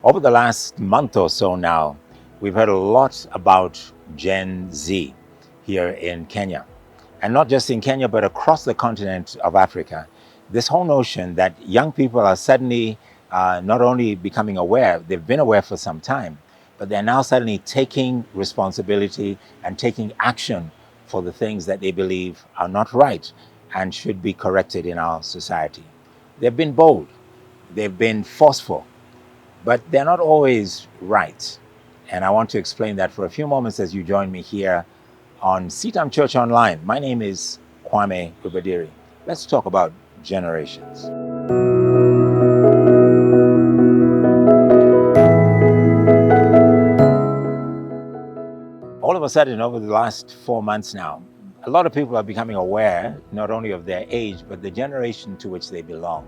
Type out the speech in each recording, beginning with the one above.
Over the last month or so now, we've heard a lot about Gen Z here in Kenya. And not just in Kenya, but across the continent of Africa. This whole notion that young people are suddenly not only becoming aware, they've been aware for some time, but they're now suddenly taking responsibility and taking action for the things that they believe are not right and should be corrected in our society. They've been bold, they've been forceful, but they're not always right. And I want to explain that for a few moments as you join me here on CITAM Church Online. My name is Kwame Rubadiri. Let's talk about generations. All of a sudden, over the last 4 months now, a lot of people are becoming aware not only of their age, but the generation to which they belong.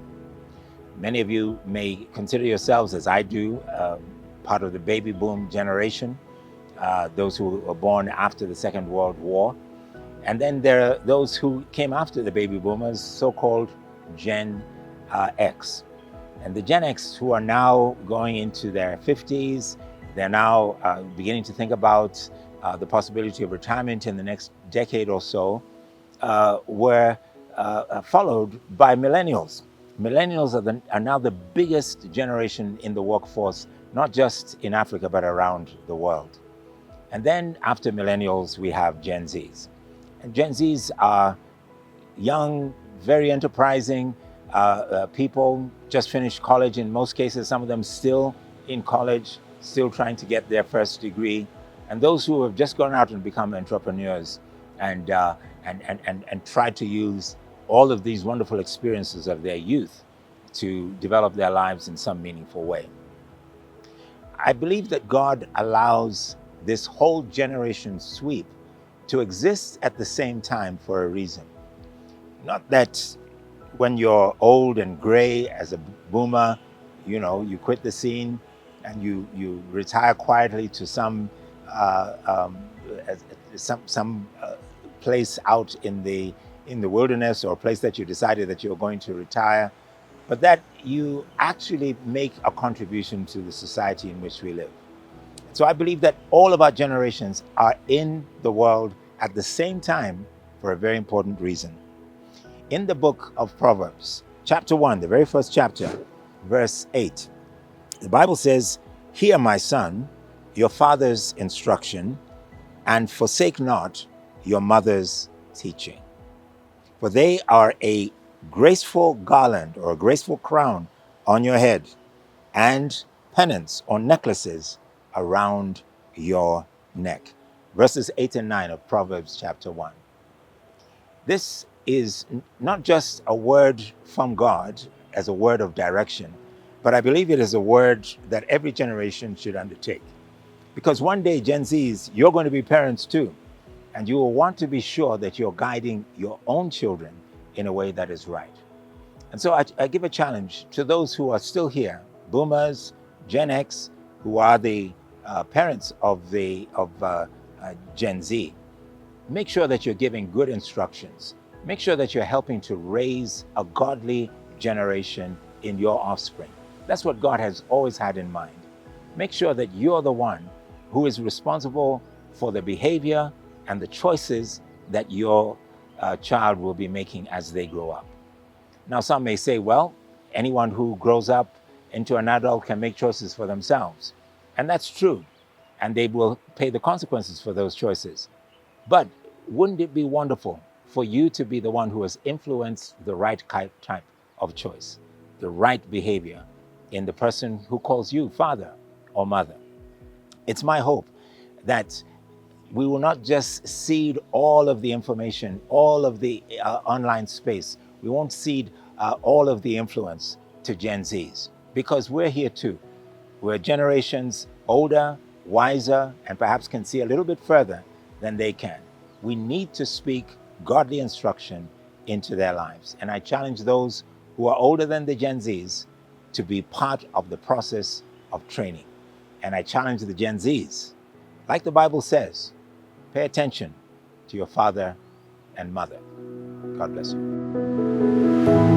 Many of you may consider yourselves, as I do, part of the baby boom generation, those who were born after the Second World War. And then there are those who came after the baby boomers, so-called Gen X. And the Gen X who are now going into their 50s, they're now beginning to think about the possibility of retirement in the next decade or so, were followed by millennials. Millennials are now the biggest generation in the workforce, not just in Africa, but around the world. And then after millennials, we have Gen Zs. And Gen Zs are young, very enterprising people, just finished college in most cases, some of them still in college, still trying to get their first degree. And those who have just gone out and become entrepreneurs and tried to use all of these wonderful experiences of their youth to develop their lives in some meaningful way. I believe that God allows this whole generation sweep to exist at the same time for a reason. Not that when you're old and gray as a boomer, you quit the scene and you retire quietly to some place out in the wilderness, or a place that you decided that you're going to retire, but that you actually make a contribution to the society in which we live. So I believe that all of our generations are in the world at the same time for a very important reason. In the book of Proverbs, chapter 1, the very first chapter, verse 8, the Bible says, "Hear, my son, your father's instruction, and forsake not your mother's teaching. For they are a graceful garland or a graceful crown on your head, and pennants or necklaces around your neck." Verses 8 and 9 of Proverbs chapter 1. This is not just a word from God as a word of direction, but I believe it is a word that every generation should undertake. Because one day, Gen Zs, you're going to be parents too, and you will want to be sure that you're guiding your own children in a way that is right. And so I give a challenge to those who are still here, boomers, Gen X, who are the parents of Gen Z. Make sure that you're giving good instructions. Make sure that you're helping to raise a godly generation in your offspring. That's what God has always had in mind. Make sure that you're the one who is responsible for the behavior and the choices that your child will be making as they grow up. Now, some may say, well, anyone who grows up into an adult can make choices for themselves. And that's true. And they will pay the consequences for those choices. But wouldn't it be wonderful for you to be the one who has influenced the right type of choice, the right behavior in the person who calls you father or mother? It's my hope that we will not just cede all of the information, all of the online space. We won't cede all of the influence to Gen Zs, because we're here too. We're generations older, wiser, and perhaps can see a little bit further than they can. We need to speak godly instruction into their lives. And I challenge those who are older than the Gen Zs to be part of the process of training. And I challenge the Gen Zs, like the Bible says, pay attention to your father and mother. God bless you.